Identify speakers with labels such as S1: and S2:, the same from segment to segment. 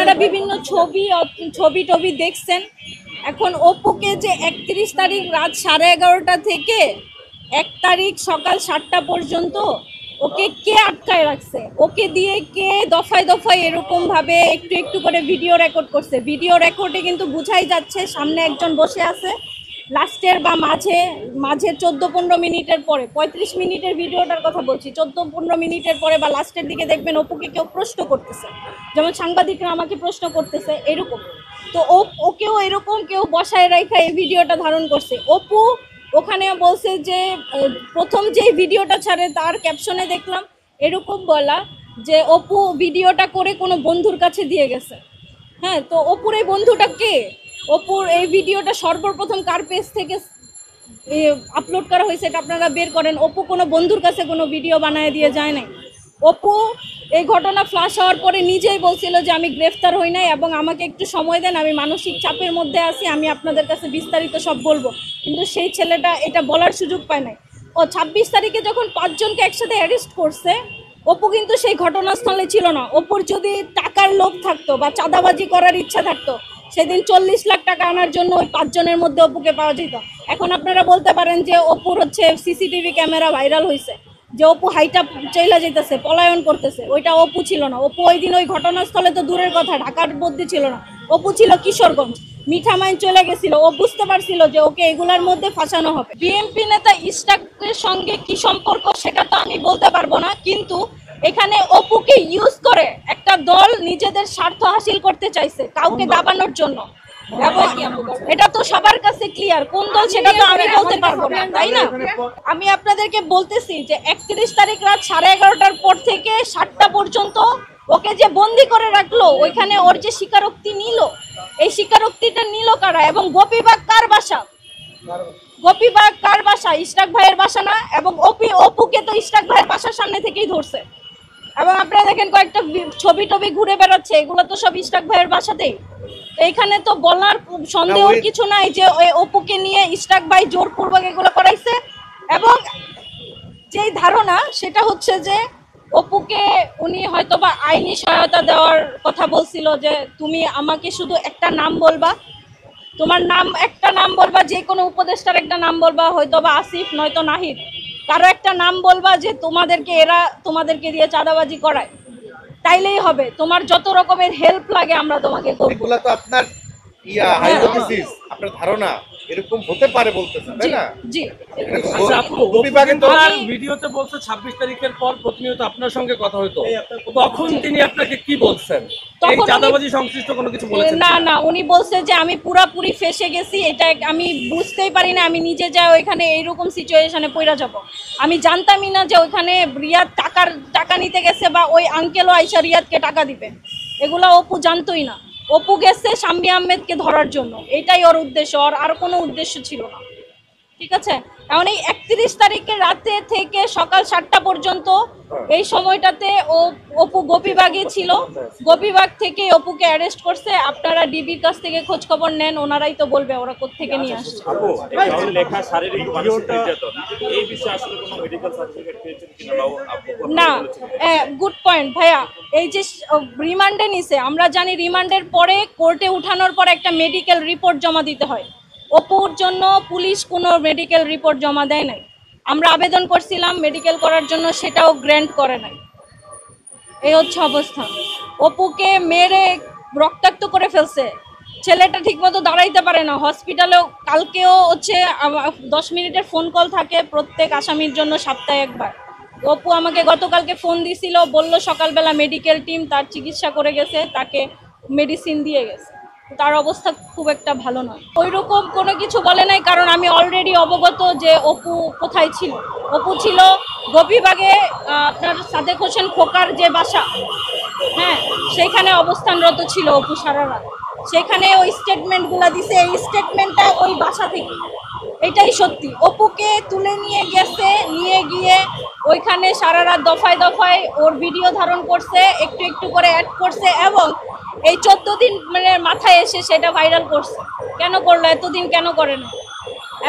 S1: আপনারা বিভিন্ন ছবি টবি দেখছেন। এখন অপুকে যে 31 তারিখ রাত 11:30টা থেকে 1 তারিখ সকাল 7টা পর্যন্ত ওকে কে আটকায় রাখছে, ওকে দিয়ে কে দফায় দফায় এরকম ভাবে একটু একটু করে ভিডিও রেকর্ড করছে। ভিডিও রেকর্ডে কিন্তু বোঝাই যাচ্ছে সামনে একজন বসে আছে। লাস্টের বা মাঝে 14-15 মিনিটের পরে, 35 মিনিটের ভিডিওটার কথা বলছি, 14-15 মিনিটের পরে বা লাস্টের দিকে দেখবেন অপুকে কেউ প্রশ্ন করতেছে, যেমন সাংবাদিকরা আমাকে প্রশ্ন করতেছে এরকম। তো ওকেও এরকম কেউ বসায় রাখা এই ভিডিওটা ধারণ করছে। অপু ওখানে বলছে যে প্রথম যে ভিডিওটা ছাড়ে তার ক্যাপশনে দেখলাম এরকম বলা যে অপু ভিডিওটা করে কোনো বন্ধুর কাছে দিয়ে গেছে। হ্যাঁ, তো অপুর এই বন্ধুটা কে? অপুর এই ভিডিওটা সর্বপ্রথম কার পেজ থেকে আপলোড করা হয়েছে এটা আপনারা বের করেন। অপু কোনো বন্ধুর কাছে কোনো ভিডিও বানায় দিয়ে যায় নাই। অপু এই ঘটনা ফ্লাশ হওয়ার পরে নিজেই বলছিল যে আমি গ্রেফতার হই নাই এবং আমাকে একটু সময় দেন, আমি মানসিক চাপের মধ্যে আছি, আমি আপনাদের কাছে বিস্তারিত সব বলবো। কিন্তু সেই ছেলেটা এটা বলার সুযোগ পায় নাই। ও 26 তারিখে যখন 5 জনকে একসাথে অ্যারেস্ট করছে, অপু কিন্তু সেই ঘটনাস্থলে ছিল না। অপুর যদি টাকার লোভ থাকতো বা চাঁদাবাজি করার ইচ্ছা থাকতো, সেদিন 40 লাখ টাকা আনার জন্য ওই 5 জনের মধ্যে অপুকে পাওয়া যেত। এখন আপনারা বলতে পারেন যে অপুর সিসিটিভি ক্যামেরা ভাইরাল হয়েছে, যে অপু হাইটা চইলা যেতেছে, পলায়ন করতেছে, ওইটা অপু ছিল না। অপু ওই দিন ওই ঘটনাস্থলে তো দূরের কথা, ঢাকার মধ্যে ছিল না, অপু ছিল কিশোরগঞ্জ, মিঠামাইন চলে গেছিল। ও বুঝতে পারছিল যে ওকে এগুলার মধ্যে ফাঁসানো হবে। বিএনপি নেতা ইশরাকের সঙ্গে কি সম্পর্ক সেটা তো আমি বলতে পারবো না, কিন্তু এখানে অপুকে ইউজ করে একটা দল নিজেদের স্বার্থ হাসিল করতে চাইছে কাউকে দাবানোর জন্য, এবং এটা তো সবার কাছে ক্লিয়ার। কোন দল সেটা তো আমি বলতে পারবো না, তাই না? আমি আপনাদেরকে বলতেছি যে 31 তারিখ রাত 11:30টার পর থেকে 7টা পর্যন্ত ওকে যে বন্দি করে রাখলো, ওইখানে ওর যে স্বীকারোক্তি নিল, এই স্বীকারোক্তিটা নিল কারা? এবং গোপীবাগ কার বাসা? গোপীবাগ কার বাসা? ইশরাক ভাইয়ের বাসা না? এবং অপুকে তো ইশরাক ভাইয়ের বাসার সামনে থেকেই ধরছে। এবং আপনারা দেখেন কয়েকটা ছবি টবি ঘুরে বেড়াচ্ছে, এগুলো তো সব ইশরাক ভাইয়ের বাসাতেই। এইখানে তো বলার সন্দেহ কিছু নাই যে অপুকে নিয়ে ইশরাক ভাই জোরপূর্বক এগুলো করাইছে। এবং যেই ধারণা সেটা হচ্ছে যে অপুকে উনি হয়তোবা আইনি সহায়তা দেওয়ার কথা বলছিল, যে তুমি আমাকে শুধু একটা নাম বলবা, তোমার নাম একটা নাম বলবা, যে কোনো উপদেষ্টার একটা নাম বলবা, হয়তোবা আসিফ নয়তো নাহিদ, কারো একটা নাম বলবা যে তোমাদেরকে দিয়ে চাঁদাবাজি করায়, তাইলেই হবে। তোমার যত রকমের হেল্প লাগে আমরা তোমাকে করব।
S2: এগুলা তো আপনার হাইপোথিসিস, আপনার ধারণা এরকম হতে পারে বলতেছেন, তাই না?
S1: জি।
S3: আচ্ছা আপু, গোপীবাগে তো আর ভিডিওতে বলছে 26 তারিখের পর প্রতিনিয়ত আপনার সঙ্গে কথা হতো, তখন তিনি আপনাকে কি বলছেন? এই চাঁদাবাজি সংশ্লিষ্ট কোনো কিছু বলেছেন?
S1: না, উনি বলছে যে আমি পুরাপুরি ফেসে গেছি, এটা আমি বুঝতেই পারি না, আমি নিজে যাই ওইখানে এইরকম সিচুয়েশনে পড়া যাব। আমি জানতামই না যে ওইখানে রিয়াদ টাকা নিতে গেছে বা ওই আঙ্কেলও আইসা রিয়াদকে টাকা দিবে, এগুলো অপু জানতোই না। অপু গেছে শাম্মী আহমেদকে ধরার জন্য, এটাই ওর উদ্দেশ্য, আর কোনো উদ্দেশ্য ছিল না। ঠিক আছে, এখন এই 31 তারিখের রাতে থেকে সকাল 7টা পর্যন্ত এই সময়টাতে অপু গোপীবাগে ছিল। গোপীবাগ থেকে অপুকে অ্যারেস্ট করছে। আপনারা ডিবির কাছ থেকে খোঁজ খবর নেন, ওনারাই তো বলবে ওরা কোত্থেকে নিয়ে আসছে। না, গুড পয়েন্ট ভাইয়া। এই যে রিমান্ডে নিছে, আমরা জানি রিমান্ডের পরে কোর্টে উঠানোর পর একটা মেডিকেল রিপোর্ট জমা দিতে হয়। অপুর জন্য পুলিশ কোনো মেডিকেল রিপোর্ট জমা দেয় নাই। আমরা আবেদন করছিলাম মেডিকেল করার জন্য, সেটাও গ্র্যান্ট করে নাই। এই হচ্ছে অবস্থা। অপুকে মেরে রক্তাক্ত করে ফেলছে। ছেলেটা ঠিকমতো দাঁড়াইতে পারে না হসপিটালেও। কালকেও 10 মিনিটের ফোন কল থাকে প্রত্যেক আসামির জন্য সপ্তাহে একবার। অপু আমাকে গতকালকে ফোন দিছিল, বলল সকালবেলা মেডিকেল টিম তার চিকিৎসা করে গেছে, তাকে মেডিসিন দিয়ে গেছে। তার অবস্থা খুব একটা ভালো নয়। ওই রকম কোনো কিছু বলে নাই, কারণ আমি অলরেডি অবগত যে অপু কোথায় ছিল। অপু ছিল গোপীবাগে, আপনার সাদেক হোসেন খোকার যে বাসা, হ্যাঁ, সেইখানে অবস্থানরত ছিল অপু সারা রাত। সেখানে ওই স্টেটমেন্টগুলো দিছে, এই স্টেটমেন্টটা ওই বাসা থেকে, এটাই সত্যি। অপুকে তুলে নিয়ে গেছে, নিয়ে গিয়ে ওইখানে সারা রাত দফায় দফায় ওর ভিডিও ধারণ করছে, একটু একটু করে অ্যাড করছে, এবং এই 14 দিন মানে মাথায় এসে সেটা ভাইরাল করছে। কেন করলো? এতদিন কেন করে না?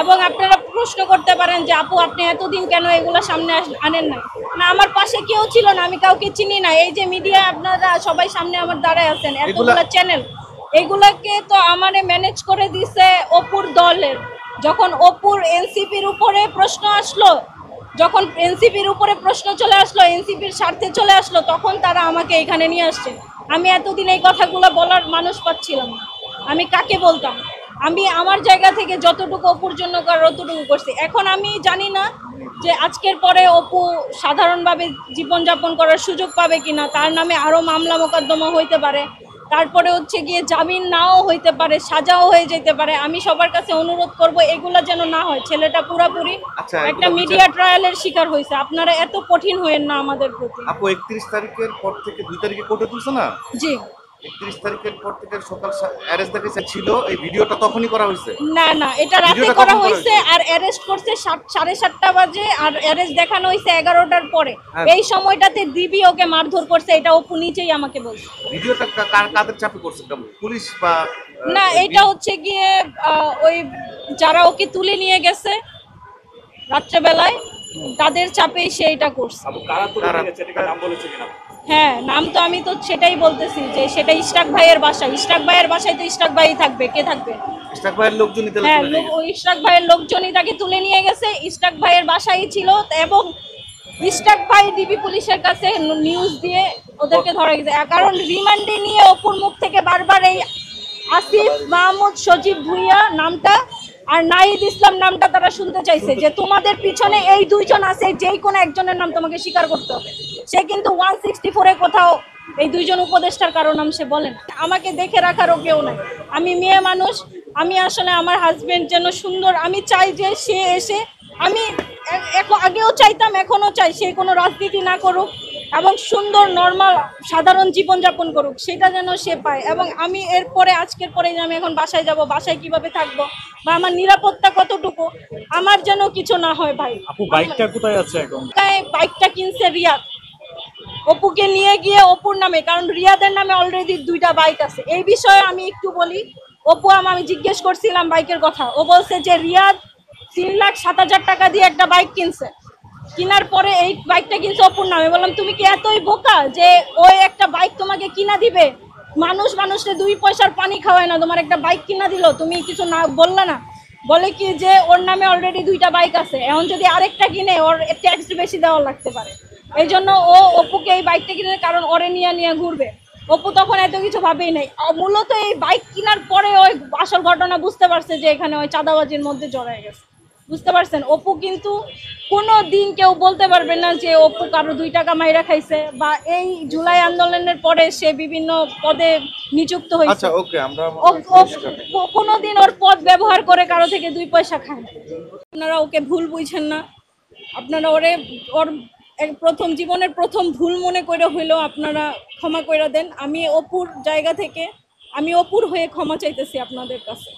S1: এবং আপনারা প্রশ্ন করতে পারেন যে আপু আপনি এতদিন কেন এগুলো সামনে আনেন নাই? না আমার পাশে কেউ ছিল না, আমি কাউকে চিনি না। এই যে মিডিয়া আপনারা সবাই সামনে আমার দাঁড়ায় আছেন, এতগুলো চ্যানেল, এগুলাকে তো আমারে ম্যানেজ করে দিছে অপুর দলের। যখন অপুর এনসিপির উপরে প্রশ্ন আসলো, যখন এনসিপির উপরে প্রশ্ন চলে আসলো, এনসিপির স্বার্থে চলে আসলো, তখন তারা আমাকে এখানে নিয়ে আসছে। আমি এতদিন এই কথাগুলো বলার মানুষ পাচ্ছিলাম না, আমি কাকে বলতাম? আমি আমার জায়গা থেকে যতটুকু অপুর জন্য করার অতটুকু করছি। এখন আমি জানি না যে আজকের পরে অপু সাধারণভাবে জীবনযাপন করার সুযোগ পাবে কিনা, তার নামে আরও মামলা মোকদ্দমা হইতে পারে, তারপরে হচ্ছে গিয়ে জামিন নাও হইতে পারে, সাজাও হয়ে যেতে পারে। আমি সবার কাছে অনুরোধ করব এগুলা যেন না হয়। ছেলেটা পুরাপুরি একটা মিডিয়া ট্রায়ালের শিকার হয়েছে, আপনারা এত কঠিন হয়েন না আমাদের প্রতি।
S2: আপু 31 তারিখের পর থেকে 2 তারিখে কোর্টে তুলছে না?
S1: জি,
S2: 31 তারিখের পর থেকে সকাল অ্যারেস্ট দেখেছে ছিল, এই ভিডিওটা তখনই করা হয়েছে?
S1: না না, এটা রাতে করা হয়েছে, আর অ্যারেস্ট করছে 7:30 বাজে, আর অ্যারেস্ট দেখানো হয়েছে 11টার পরে। এই সময়টাতে দিবি ওকে মারধর করছে, এটা অপু নিজেই আমাকে বলছে।
S2: ভিডিওটা কাদের চাপে করছে, পুলিশ বা
S1: না, এটা হচ্ছে গিয়ে ওই যারা ওকে তুলে নিয়ে গেছে রাত্রেবেলায়, তাদের চাপেই সে এটা করছে। হ্যাঁ, নাম তো আমি তো সেটাই বলতেছি যে সেটা ইশরাক ভাইয়ের বাসা। ইশরাক ভাইয়ের বাসায় তো ইশরাক ভাই থাকবে, কে থাকবে?
S2: ইশরাক ভাইয়ের লোকজনই তুলে
S1: হ্যাঁ,
S2: নিয়ে গেছে।
S1: ওই ইশরাক ভাইয়ের লোকজনই তাকে তুলে নিয়ে গেছে। ইশরাক ভাইয়ের বাসায় ছিল, এবং ইশরাক ভাই ডিবি পুলিশের কাছে নিউজ দিয়ে ওদেরকে ধরা গেছে। কারণ রিমান্ডে নিয়ে অপুর মুখ থেকে বারবার এই আসিফ মাহমুদ, সজীব ভুইয়া নামটা আর নাহিদ ইসলাম নামটা তারা শুনতে চাইছে, যে তোমাদের পিছনে এই দুইজন আছে, যেই কোনো একজনের নাম তোমাকে স্বীকার করতে হবে। সে কিন্তু 164-এ কোথাও এই দুইজন উপদেষ্টার কারো নাম সে বলেন। আমাকে দেখে রাখারও কেউ নাই, আমি মেয়ে মানুষ, আমি আসলে আমার হাজবেন্ড যেন সুন্দর, আমি চাই যে সে এসে, আমি আগেও চাইতাম, এখনো চাই, সে কোনো রাজনীতি না করুক এবং সুন্দর নর্মাল সাধারণ জীবনযাপন করুক, সেটা যেন সে পায়। এবং আমি এরপরে, আজকের পরে যে আমি এখন বাসায় যাব, বাসায় কিভাবে থাকবো বা আমার নিরাপত্তা কতটুকু, আমার যেন কিছু না হয়। ভাই,
S4: আপু বাইকটা কোথায় আছে এখন?
S1: বাইকটা কিনছে রিয়াদ, অপুকে নিয়ে গিয়ে অপুর নামে, কারণ রিয়াদের নামে অলরেডি 2টা বাইক আছে। এই বিষয়ে আমি একটু বলি, অপু আমি জিজ্ঞেস করছিলাম বাইকের কথা, ও বলছে যে রিয়াদ 3,07,000 টাকা দিয়ে একটা বাইক কিনছে, কেনার পরে এই বাইকটা কিনছে অপুর নামে। বললাম তুমি কি এতই বোকা যে ওই একটা বাইক তোমাকে কিনা দিবে? মানুষকে 2 পয়সার পানি খাওয়ায় না, তোমার একটা বাইক কিনা দিল, তুমি কিছু না বললা না? বলে কি যে ওর নামে অলরেডি 2টা বাইক আছে, এখন যদি আরেকটা কিনে ওর ট্যাক্স বেশি দেওয়া লাগতে পারে। এই জন্য ও অপুকে এই বাইকটা কিনে, কারণ ওরে নিয়ে ঘুরবে। অপু তখন এত কিছু ভাবেই নাই, মূলত এই বাইক কেনার পরে ওই আসল ঘটনা বুঝতে পারছে যে এখানে ওই চাঁদাবাজির মধ্যে জড়ায় গেছে, বুঝতে পারছেন? অপু কিন্তু কোনো দিন কেউ বলতে পারবে না যে অপু কারো 2 টাকা মাইরা খাইছে, বা এই জুলাই আন্দোলনের পরে সে বিভিন্ন পদে নিযুক্ত হয়েছে।
S2: আচ্ছা, ওকে, আমরা
S1: কোনোদিন ওর পদ ব্যবহার করে কারো থেকে 2 পয়সা খায়। আপনারা ওকে ভুল বুঝছেন না, আপনারা ওর প্রথম জীবনের প্রথম ভুল মনে করে হইলেও আপনারা ক্ষমা করে দেন। আমি অপুর জায়গা থেকে, আমি অপুর হয়ে ক্ষমা চাইতেছি আপনাদের কাছে।